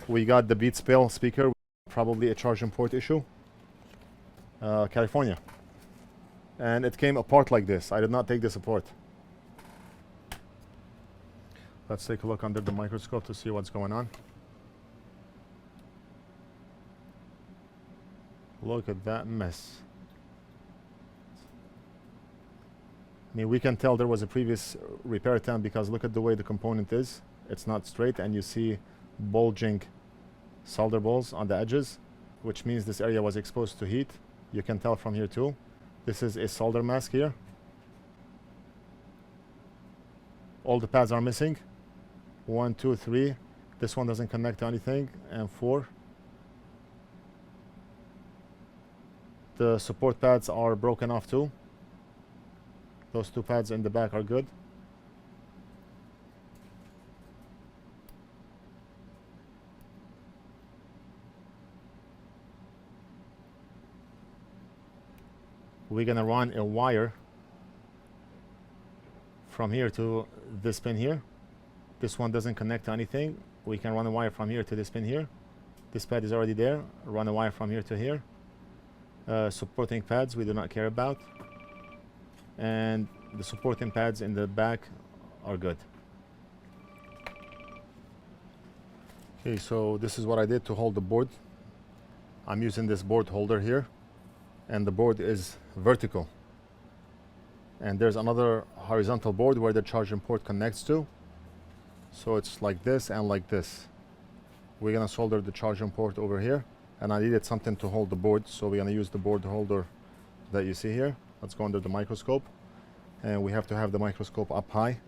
We got the beat spill speaker, probably a charging port issue. California. And it came apart like this. I did not take this apart. Let's take a look under the microscope to see what's going on. Look at that mess. I mean, we can tell there was a previous repair attempt because look at the way the component is. It's not straight, and you see bulging solder balls on the edges, which means this area was exposed to heat. You can tell from here too. This is a solder mask here. All the pads are missing. 1, 2, 3. This one doesn't connect to anything. And 4. The support pads are broken off too. Those 2 pads in the back are good. We're gonna run a wire from here to this pin here. This one doesn't connect to anything. We can run a wire from here to this pin here. This pad is already there. Run a wire from here to here. Supporting pads we do not care about. And the supporting pads in the back are good. Okay, so this is what I did to hold the board. I'm using this board holder here, and the board is vertical. And there's another horizontal board where the charging port connects to. So it's like this and like this. We're gonna solder the charging port over here, and I needed something to hold the board, so we're gonna use the board holder that you see here. Let's go under the microscope, and we have to have the microscope up high.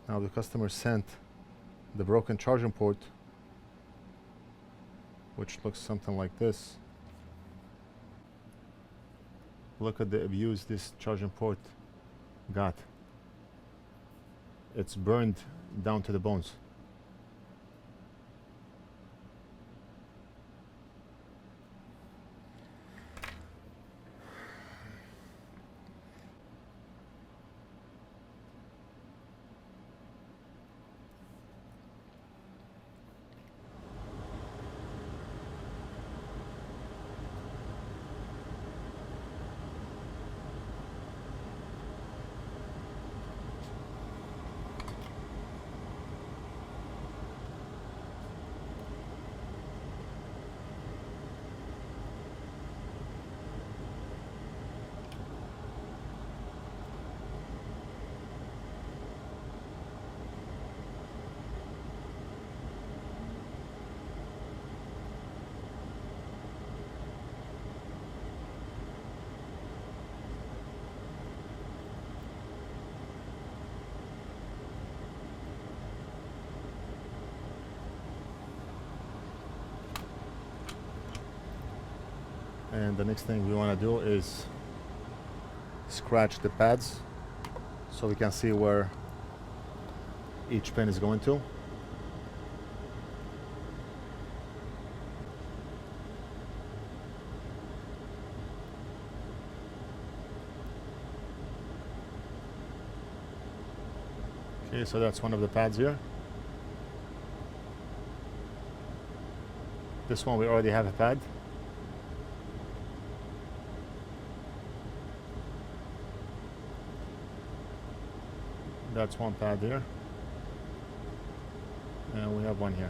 Now the customer sent the broken charging port, which looks something like this. Look at the abuse this charging port got. It's burned down to the bones. And the next thing we want to do is scratch the pads so we can see where each pin is going to. Okay, so that's one of the pads here. This one we already have a pad. That's one pad here, and we have one here.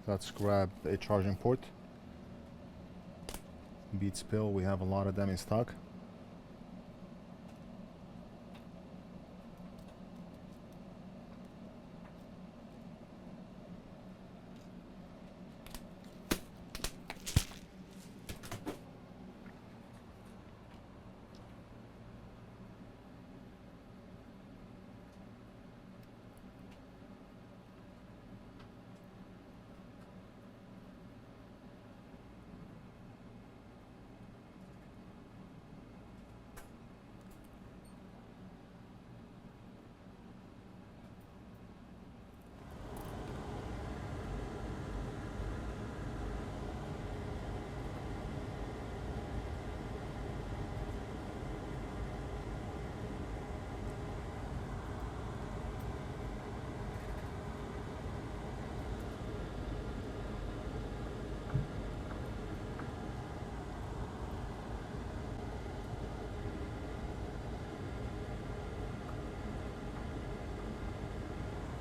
Let's grab a charging port. Bead spill, we have a lot of them in stock.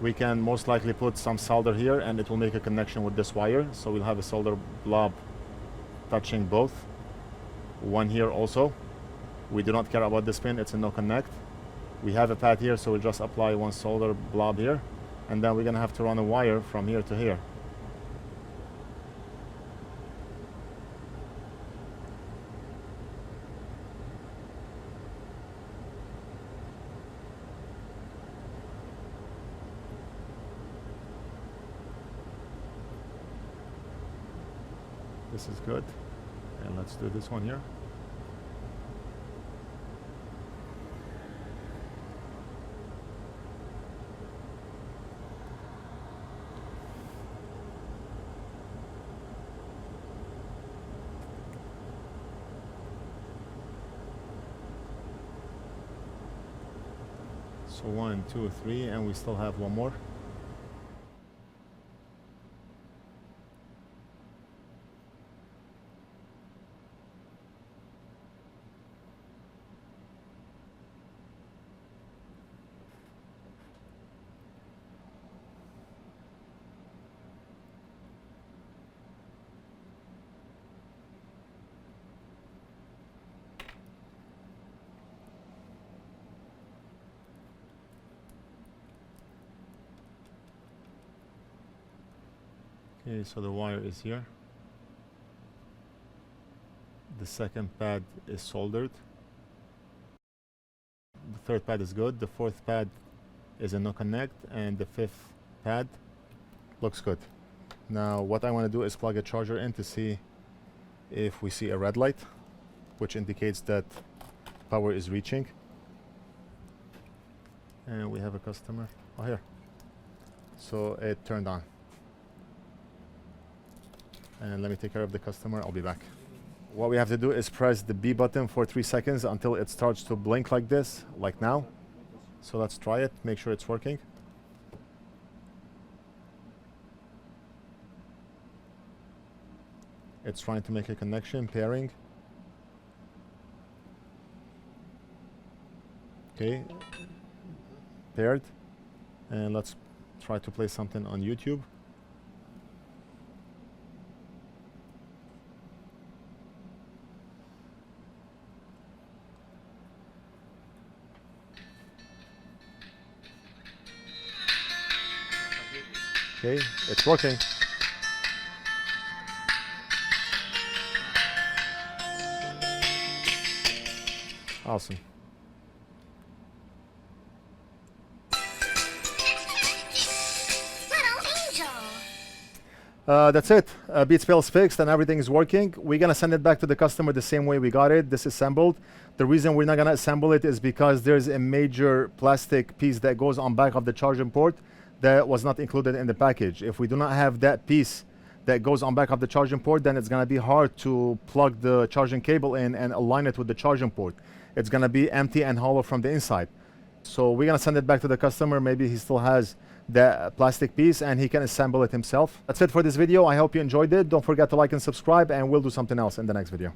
we can most likely put some solder here and it will make a connection with this wire. So we'll have a solder blob touching both. One here also. We do not care about this pin, it's a no connect. We have a pad here, so we'll just apply one solder blob here, and then we're gonna have to run a wire from here to here. This is good. And let's do this one here. So 1, 2, 3, and we still have one more. Okay, so the wire is here. The second pad is soldered. The third pad is good. The fourth pad is a no connect, and the fifth pad looks good. Now what I want to do is plug a charger in to see if we see a red light, which indicates that power is reaching. And we have a customer. Oh, here. So it turned on. And let me take care of the customer. I'll be back. What we have to do is press the B button for 3 seconds until it starts to blink like this, like now. So let's try it, make sure it's working. It's trying to make a connection, pairing. Okay, paired. And let's try to play something on YouTube. Okay, it's working. Awesome. That's it. Beat spill is fixed and everything is working. We're gonna send it back to the customer the same way we got it, disassembled. The reason we're not gonna assemble it is because there's a major plastic piece that goes on back of the charging port that was not included in the package. If we do not have that piece that goes on back of the charging port, then it's gonna be hard to plug the charging cable in and align it with the charging port. It's gonna be empty and hollow from the inside. So we're gonna send it back to the customer. Maybe he still has that plastic piece and he can assemble it himself. That's it for this video. I hope you enjoyed it. Don't forget to like and subscribe, and we'll do something else in the next video.